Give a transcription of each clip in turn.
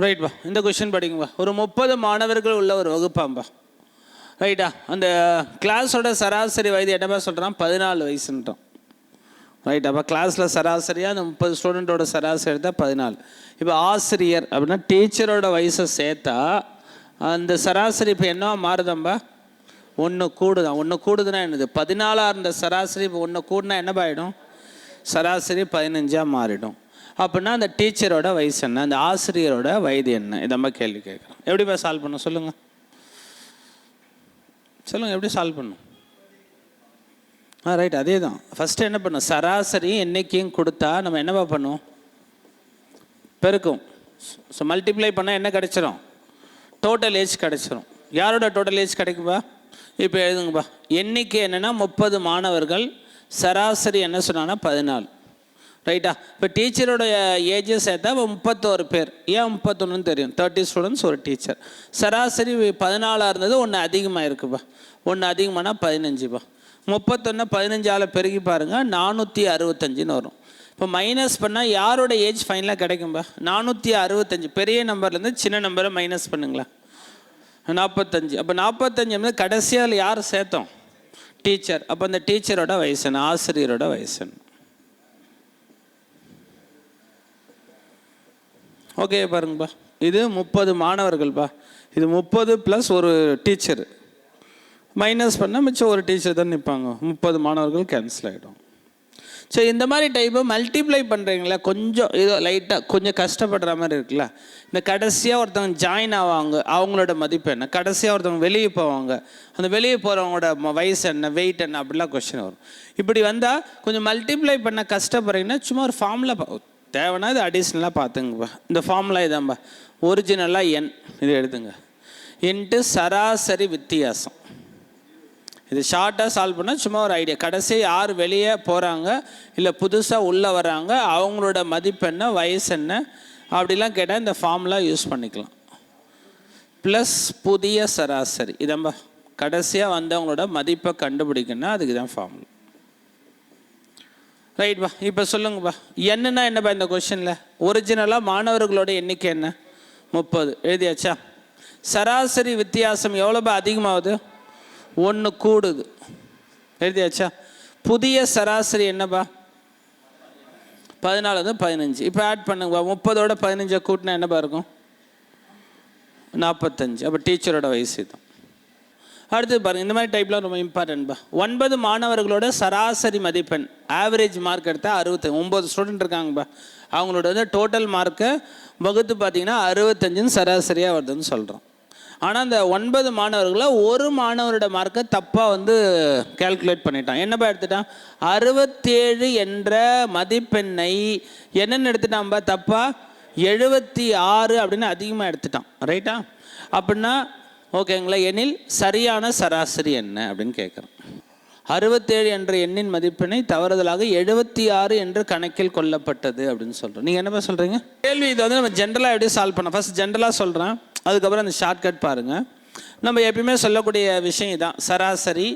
ரைட்பா, இந்த கொஷின் படிக்கும்பா. ஒரு 30 மாணவர்கள் உள்ள ஒரு வகுப்பாம்பா. ரைட்டா, அந்த கிளாஸோட சராசரி வயது என்னப்பா சொல்கிறான்? 14 வயசுன்றான். ரைட், அப்போ கிளாஸில் சராசரியாக அந்த 30 ஸ்டூடெண்ட்டோட சராசரி எடுத்தால் 14. இப்போ ஆசிரியர் அப்படின்னா டீச்சரோட வயசை சேர்த்தா அந்த சராசரி இப்போ என்னவா மாறுதாம்பா? 1 கூடுதான். 1 கூடுதுன்னா என்னது? 14 இருந்த சராசரி இப்போ 1 கூடுனா என்னப்பா ஆகிடும்? சராசரி 15 மாறிடும். அப்படின்னா அந்த டீச்சரோட வயசு என்ன, அந்த ஆசிரியரோட வயது என்ன? இதம்மா கேள்வி கேட்குறோம். எப்படிப்பா சால்வ் பண்ணும் சொல்லுங்கள்? சொல்லுங்கள், எப்படி சால்வ் பண்ணும்? ரைட், அதே தான். ஃபஸ்ட்டு என்ன பண்ணும்? சராசரி என்றைக்கும் கொடுத்தா நம்ம என்னப்பா பண்ணுவோம்? பெருக்கும். ஸோ மல்டிப்ளை பண்ணால் என்ன கிடச்சிரும்? டோட்டல் ஏஜ் கிடச்சிரும். யாரோட டோட்டல் ஏஜ் கிடைக்குப்பா? இப்போ எழுதுங்கப்பா. எண்ணிக்கை என்னென்னா 30 மாணவர்கள், சராசரி என்ன சொன்னாங்கன்னா 14. ரைட்டா, இப்போ டீச்சரோட ஏஜை சேர்த்தா இப்போ 31 பேர். ஏன் 31ன்னு தெரியும், 30 ஸ்டூடெண்ட்ஸ் ஒரு டீச்சர். சராசரி 14 இருந்தது, 1 அதிகமாக இருக்குப்பா. 1 அதிகமானா 15பா. 31 15ஆல் பெருகி பாருங்கள், 465ன்னு வரும். இப்போ மைனஸ் பண்ணால் யாரோட ஏஜ் ஃபைனலாக கிடைக்கும்பா? 465. பெரிய நம்பர்லேருந்து சின்ன நம்பரை மைனஸ் பண்ணுங்களா? 45. அப்போ 45 வந்து கடைசியால் யார் சேர்த்தோம்? டீச்சர். அப்போ அந்த டீச்சரோட வயசு என்ன, ஆசிரியரோட வயசு என்ன? ஓகே பாருங்கப்பா, இது 30 மாணவர்கள்ப்பா. இது 30 ப்ளஸ் ஒரு டீச்சர் மைனஸ் பண்ணால் மிச்சம் ஒரு டீச்சர் தான் நிற்பாங்க. 30 மாணவர்கள் கேன்சல் ஆகிடும். ஸோ இந்த மாதிரி டைப்பை மல்டிப்ளை பண்ணுறீங்களா, கொஞ்சம் ஏதோ லைட்டாக கொஞ்சம் கஷ்டப்படுற மாதிரி இருக்குல்ல. இந்த கடைசியாக ஒருத்தவங்க ஜாயின் ஆவாங்க, அவங்களோட மதிப்பு என்ன? கடைசியாக ஒருத்தவங்க வெளியே போவாங்க, அந்த வெளியே போகிறவங்களோட வயசு என்ன, வெயிட் என்ன, அப்படிலாம் கொஸ்டின் வரும். இப்படி வந்தால் கொஞ்சம் மல்டிப்ளை பண்ண கஷ்டப்படுறீங்கன்னா சும்மா ஒரு ஃபார்முலா தேவைன்னா இது அடிஷ்னலாக பார்த்துங்கப்பா. இந்த ஃபார்முலா இதான்பா, ஒரிஜினலாக என் இது எழுதுங்க இன்ட்டு சராசரி வித்தியாசம். இது ஷார்ட்டாக சால்வ் பண்ணால் சும்மா ஒரு ஐடியா. கடைசி யார் வெளியே போகிறாங்க இல்லை புதுசாக உள்ளே வராங்க, அவங்களோட மதிப்பு என்ன, வயசு என்ன, அப்படிலாம் கேட்டால் இந்த ஃபார்முலா யூஸ் பண்ணிக்கலாம். ப்ளஸ் புதிய சராசரி இதம்பா, கடைசியாக வந்தவங்களோட மதிப்பை கண்டுபிடிக்கணும்னா அதுக்கு தான் ஃபார்முலா. ரைட்பா, இப்போ சொல்லுங்கப்பா, என்னன்னா என்னப்பா இந்த கொஷனில்? ஒரிஜினலாக மாணவர்களோட எண்ணிக்கை என்ன? 30 எழுதியாச்சா? சராசரி வித்தியாசம் எவ்வளோப்பா அதிகமாகுது? 1 கூடுது. எழுதியாச்சா? புதிய சராசரி என்னப்பா? 14 வந்து 15. இப்போ ஆட் பண்ணுங்கப்பா. 30ஓட 15 கூட்டினா என்னப்பா இருக்கும்? 45. அப்போ டீச்சரோட வயசு தான். அடுத்து பாருங்கள், இந்த மாதிரி டைப்லாம் ரொம்ப இம்பார்ட்டன்ட்பா. 9 மாணவர்களோட சராசரி மதிப்பெண், ஆவரேஜ் மார்க் எடுத்தால் 69 ஸ்டூடெண்ட் இருக்காங்கப்பா. அவங்களோட வந்து டோட்டல் மார்க்கை வகுத்து பார்த்தீங்கன்னா 65 சராசரியாக வருதுன்னு சொல்கிறோம். ஆனால் அந்த 9 மாணவர்களில் ஒரு மாணவரோட மார்க்கை தப்பாக வந்து கேல்குலேட் பண்ணிட்டான். என்னப்பா எடுத்துட்டான்? 67 என்ற மதிப்பெண்ணை என்னென்னு எடுத்துட்டான்பா? தப்பாக 76 அப்படின்னு அதிகமாக எடுத்துட்டான். ரைட்டா? அப்படின்னா ஓகேங்களா, எண்ணில் சரியான சராசரி என்ன அப்படின்னு கேட்குறோம். 67 என்ற எண்ணின் மதிப்பினை தவறுதலாக 76 என்று கணக்கில் கொள்ளப்பட்டது அப்படின்னு சொல்கிறோம். நீங்கள் என்னப்பா சொல்கிறீங்க? கேள்வி இதை வந்து நம்ம ஜென்ரலாக எப்படி சால்வ் பண்ணோம்? ஃபஸ்ட் ஜென்ரலாக சொல்கிறேன், அதுக்கப்புறம் அந்த ஷார்ட்கட் பாருங்கள். நம்ம எப்பயுமே சொல்லக்கூடிய விஷயம் இதான், சராசரி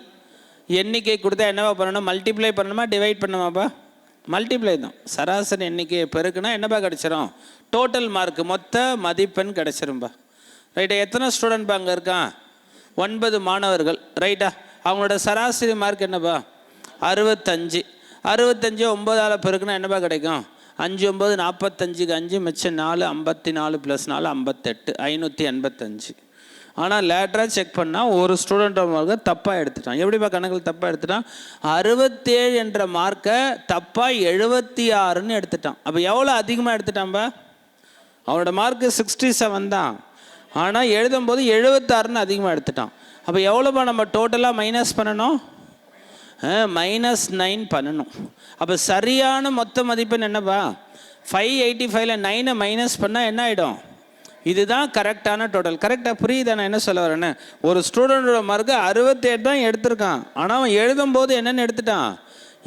எண்ணிக்கை கொடுத்தா என்னவா பண்ணணும்? மல்டிப்ளை பண்ணணுமா, டிவைட் பண்ணணுமாப்பா? மல்டிப்ளை தான். சராசரி எண்ணிக்கையை பெருக்குனா என்னப்பா கிடச்சிரும்? டோட்டல் மார்க், மொத்த மதிப்பெண் கிடச்சிரும்பா. ரைட்டா? எத்தனை ஸ்டூடெண்ட் அங்கே இருக்கான்? 9 மாணவர்கள். ரைட்டா? அவங்களோட சராசரி மார்க் என்னப்பா? 65. 65 9ஆல் பெருக்குனா என்னப்பா கிடைக்கும்? 5 9 45க்கு 5 மிச்சம் 4, 54 + 4 58, 585. ஆனால் லேட்டராக செக் பண்ணால் ஒரு ஸ்டூடெண்ட் மார்க்கை தப்பாக எடுத்துட்டான். எப்படிப்பா கணக்கில் தப்பாக எடுத்துட்டான்? 67 என்ற மார்க்கை தப்பாக 76ன்னு எடுத்துட்டான். அப்போ எவ்வளோ அதிகமாக எடுத்துட்டான்பா? அவனோட மார்க்கு 67 தான், ஆனால் எழுதும்போது 76ன்னு அதிகமாக எடுத்துட்டான். அப்போ எவ்வளோப்பா நம்ம டோட்டலாக மைனஸ் பண்ணணும்? -9 பண்ணணும். அப்போ சரியான மொத்த மதிப்பெண் என்னப்பா? 585ல் 9 மைனஸ் பண்ணால் என்ன ஆகிடும்? இதுதான் கரெக்டான டோட்டல். கரெக்டாக புரியுதா நான் என்ன சொல்ல வரேன்னு? ஒரு ஸ்டூடெண்டோட மார்க்கு 68 தான் எடுத்திருக்கான், ஆனால் அவன் எழுதும்போது என்னென்னு எடுத்துட்டான்?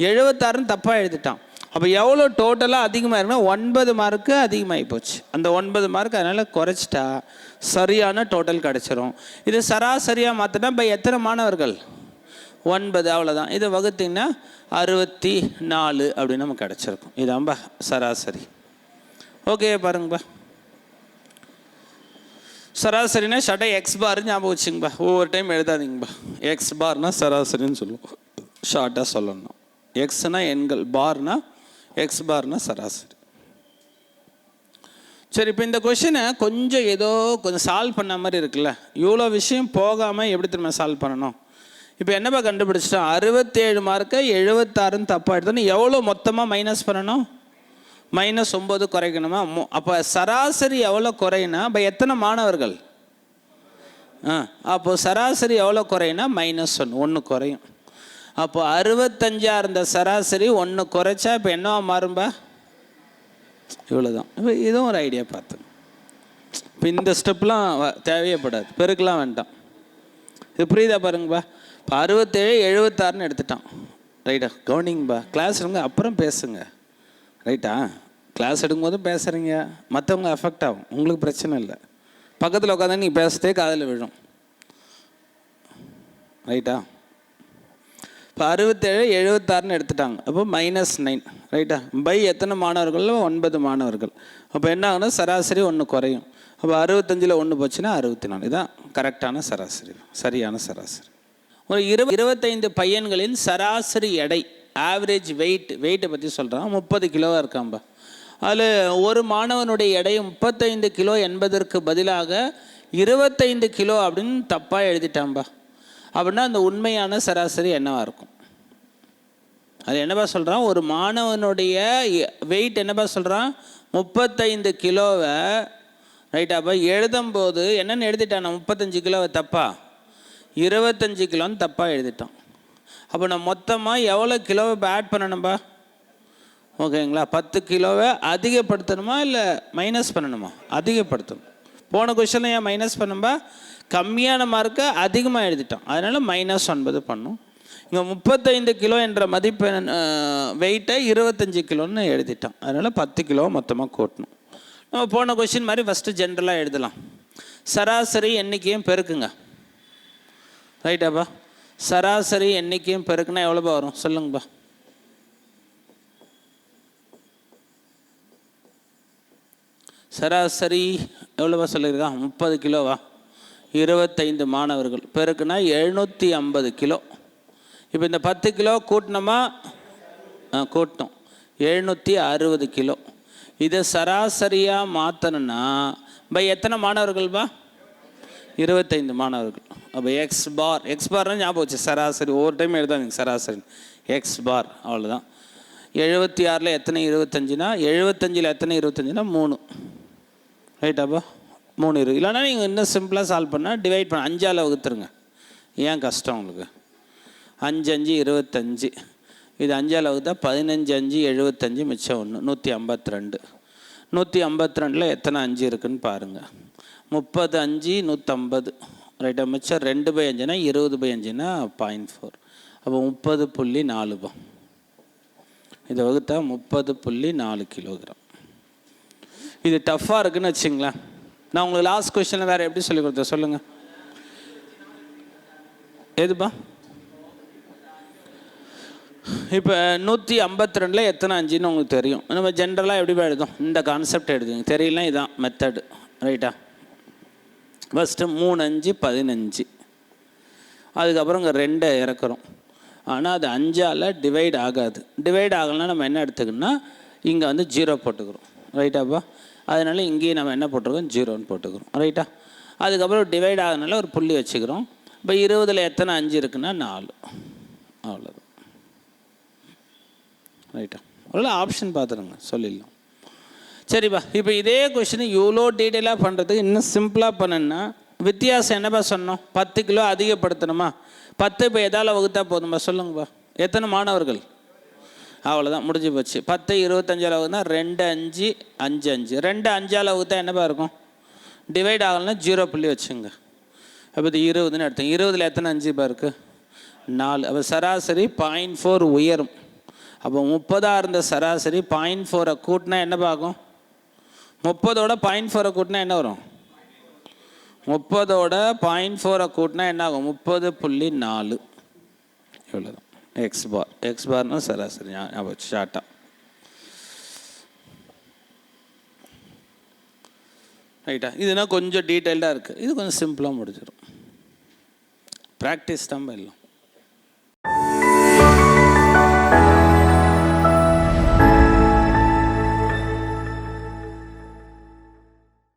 76ன்னு தப்பாக எழுதிட்டான். அப்போ எவ்வளோ டோட்டலாக அதிகமாக இருக்குன்னா 9 மார்க்கு அதிகமாகி போச்சு. அந்த 9 மார்க் அதனால் குறைச்சிட்டா சரியான டோட்டல் கிடச்சிரும். இது சராசரியாக மாற்றினா இப்போ எத்தனை மாணவர்கள்? 9, அவ்வளோதான். இதை வகுத்திங்கன்னா 64 அப்படின்னு நமக்கு கிடச்சிருக்கும். இதான்பா சராசரி. ஓகே பாருங்கப்பா. சராசரினா ஷார்ட்டாக எக்ஸ் பார் ஞாபகம் வச்சுங்கப்பா. ஒவ்வொரு டைம் எழுதாதீங்கப்பா. எக்ஸ் பார்னா சராசரின்னு சொல்லுவோம், ஷார்ட்டாக சொல்லணும். எக்ஸ்னா எண்கள், பார்னா எக்ஸ் பார்னா சராசரி. சரி, இப்போ இந்த கொஷினை கொஞ்சம் ஏதோ கொஞ்சம் சால்வ் பண்ண மாதிரி இருக்குல்ல. இவ்வளோ விஷயம் போகாமல் எப்படி திரும்ப சால்வ் பண்ணணும்? இப்போ என்னப்பா கண்டுபிடிச்சிட்டோம், 67 மார்க்கை 76ன்னு தப்பாக எடுத்தோன்னு எவ்வளோ மொத்தமாக மைனஸ் பண்ணணும்? -9 குறைக்கணுமா? அப்போ சராசரி எவ்வளோ குறையினா இப்போ எத்தனை மாணவர்கள்? அப்போது சராசரி எவ்வளோ குறையினா -1 குறையும். அப்போ 65 இருந்த சராசரி 1 குறைச்சா இப்போ என்னவா மாறும்பா? இவ்வளோதான். இப்போ இதுவும் ஒரு ஐடியா பார்த்து. இப்போ இந்த ஸ்டெப்லாம் தேவையப்படாது, பெருக்கலாம் வேண்டாம். இது புரியுதா பாருங்கப்பா. இப்போ 67 76ன்னு எடுத்துட்டான். ரைட்டா, கவனிங்கப்பா. கிளாஸ் எடுங்க அப்புறம் பேசுங்க. ரைட்டா, கிளாஸ் எடுக்கும்போதும் பேசுகிறீங்க, மற்றவங்க அஃபெக்ட் ஆகும், உங்களுக்கு பிரச்சனை இல்லை. பக்கத்தில் உட்காந்து நீங்கள் பேசுகிறதே காதில் விழும். ரைட்டா, இப்போ 67 76ன்னு எடுத்துட்டாங்க. அப்போ -9. ரைட்டா, பை எத்தனை மாணவர்கள்? 9 மாணவர்கள். அப்போ என்ன ஆகுனா சராசரி 1 குறையும். அப்போ 65ல் 1 போச்சுன்னா 64. இதுதான் கரெக்டான சராசரி, சரியான சராசரி. ஒரு 25 பையன்களின் சராசரி எடை, ஆவரேஜ் வெயிட்டை பற்றி சொல்கிறான். 30 கிலோவாக இருக்காம்பா. அதில் ஒரு மாணவனுடைய எடை 35 கிலோ என்பதற்கு பதிலாக 25 கிலோ அப்படின்னு தப்பாக எழுதிட்டாம்பா. அப்படின்னா அந்த உண்மையான சராசரி என்னவாக இருக்கும்? அது என்னப்பா சொல்கிறான், ஒரு மாணவனுடைய வெயிட் என்னப்பா சொல்கிறான், 35 கிலோவை. ரைட்டாப்பா, எழுதும்போது என்னென்னு எழுதிட்டான், 35 கிலோவை தப்பா 25 கிலோன்னு தப்பாக எழுதிட்டான். அப்போ நான் மொத்தமாக எவ்வளோ கிலோவை இப்போ ஆட் பண்ணணும்பா? ஓகேங்களா, 10 கிலோவை அதிகப்படுத்தணுமா இல்லை மைனஸ் பண்ணணுமா? அதிகப்படுத்தணும். போன கொஸ்டினில் ஏன் மைனஸ் பண்ணும்பா? கம்மியான மார்க்கை அதிகமாக எழுதிட்டான், அதனால் -9 பண்ணும். இங்கே 35 கிலோ என்ற மதிப்பு வெயிட்டை 25 கிலோன்னு எழுதிட்டான், அதனால் 10 கிலோ மொத்தமாக கூட்டணும். நம்ம போன கொஸ்டின் மாதிரி ஃபஸ்ட்டு ஜென்ரலாக எழுதலாம். சராசரி எண்ணிக்கையும் பெருக்குங்க. ரைட்டாப்பா, சராசரி எண்ணிக்கையும் பெருக்குன்னா எவ்வளோப்பா வரும் சொல்லுங்கப்பா? சராசரி எவ்வளோவா சொல்லியிருக்கான்? 30 கிலோவா? 25 மாணவர்கள் பெருக்குன்னா 750 கிலோ. இப்போ இந்த 10 கிலோ கூட்டினோமா? கூட்டணும், 760 கிலோ. இதை சராசரியாக மாற்றணுன்னா பை எத்தனை மாணவர்கள்பா? 25 மாணவர்கள். அப்போ எக்ஸ் பார்னா ஞாபகம் வச்சு, சராசரி ஒவ்வொரு டைம் எழுதாங்க சராசரி எக்ஸ் பார், அவ்வளோதான். 76ல் எத்தனை 25னா, 75ல் எத்தனை 25னா 3. ரைட்டாப்பா, 3 இருக்குது. இல்லைனா நீங்கள் இன்னும் சிம்பிளாக சால்வ் பண்ணால் டிவைட் பண்ண 5ஆல் வகுத்துருங்க. ஏன் கஷ்டம் உங்களுக்கு? 5 5 25, இது 5ஆல் வகுத்தா 15 5 75, மிச்சம் 1 152. 152ல் எத்தனை 5 இருக்குதுன்னு பாருங்கள். 30 5 150. ரைட்டா, மிச்சம் 2/5னா 20/5னா 0.4. அப்போ 30.4. இதை வகுத்தா 30.4 கிலோகிராம். இது டஃப்பாக இருக்குதுன்னு வச்சுங்களேன். நான் உங்களுக்கு லாஸ்ட் கொஸ்டினில் வேறு எப்படி சொல்லி கொடுத்தேன் சொல்லுங்கள்? எதுப்பா? இப்போ 152ல் எத்தனை 5ன்னு உங்களுக்கு தெரியும். நம்ம ஜென்ரலாக எப்படி எழுதும், இந்த கான்செப்ட் எழுதுங்க. தெரியலாம், இதுதான் மெத்தடு. ரைட்டா, ஃபஸ்ட்டு 3 5 15, அதுக்கப்புறம் இங்கே 2 இறக்குறோம். ஆனால் அது 5ஆல் டிவைட் ஆகாது. டிவைட் ஆகலைன்னா நம்ம என்ன எடுத்துக்கணும்னா இங்கே வந்து 0 போட்டுக்கிறோம். ரைட்டாப்பா, அதனால் இங்கேயும் நம்ம என்ன போட்டுருக்கோம், 0ன்னு போட்டுக்கிறோம். ரைட்டா, அதுக்கப்புறம் டிவைட் ஆகிறதுனால ஒரு புள்ளி வச்சுக்கிறோம். இப்போ 20ல் எத்தனை 5 இருக்குன்னா 4, அவ்வளோதான். ரைட்டா, அவ்வளோ ஆப்ஷன் பார்த்துருங்க, சொல்லிடலாம். சரிப்பா, இப்போ இதே கொஷின் இவ்வளோ டீட்டெயிலாக பண்ணுறதுக்கு இன்னும் சிம்பிளாக பண்ணுன்னா வித்தியாசம் என்னப்பா சொன்னோம்? 10 கிலோ அதிகப்படுத்தணுமா? 10 இப்போ எதால் வகுத்தா போதும்பா சொல்லுங்கப்பா? எத்தனை மாணவர்கள்? அவ்வளோதான், முடிஞ்சு போச்சு. 10 25ஆல் வகுத்தா 2 5 5 5. 2 5ஆல் வகுத்தா என்னப்பா இருக்கும்? டிவைட் ஆகலைன்னா 0 புள்ளி வச்சுங்க. அப்போ இது 20ன்னு எடுத்தோம். 20ல் எத்தனை 5 இருக்குது? 4. அப்போ சராசரி 0.4 உயரும். அப்போ 30ஆக இருந்த சராசரி 0.4 கூட்டினா என்ன பார்க்கும்? 30ஓட 0.4 கூட்டினா என்ன வரும்? 30ஓட 0.4 கூட்டினா என்ன ஆகும்? 30.4. இவ்வளோதான் எக்ஸ் பார்னா சராசரி. ஞாபகம் ஷார்ட்டாக. ரைட்டா? இதுனா கொஞ்சம் டீட்டெயில்டாக இருக்குது, இது கொஞ்சம் சிம்பிளாக முடிஞ்சிடும். ப்ராக்டிஸ் தான் எல்லாம்.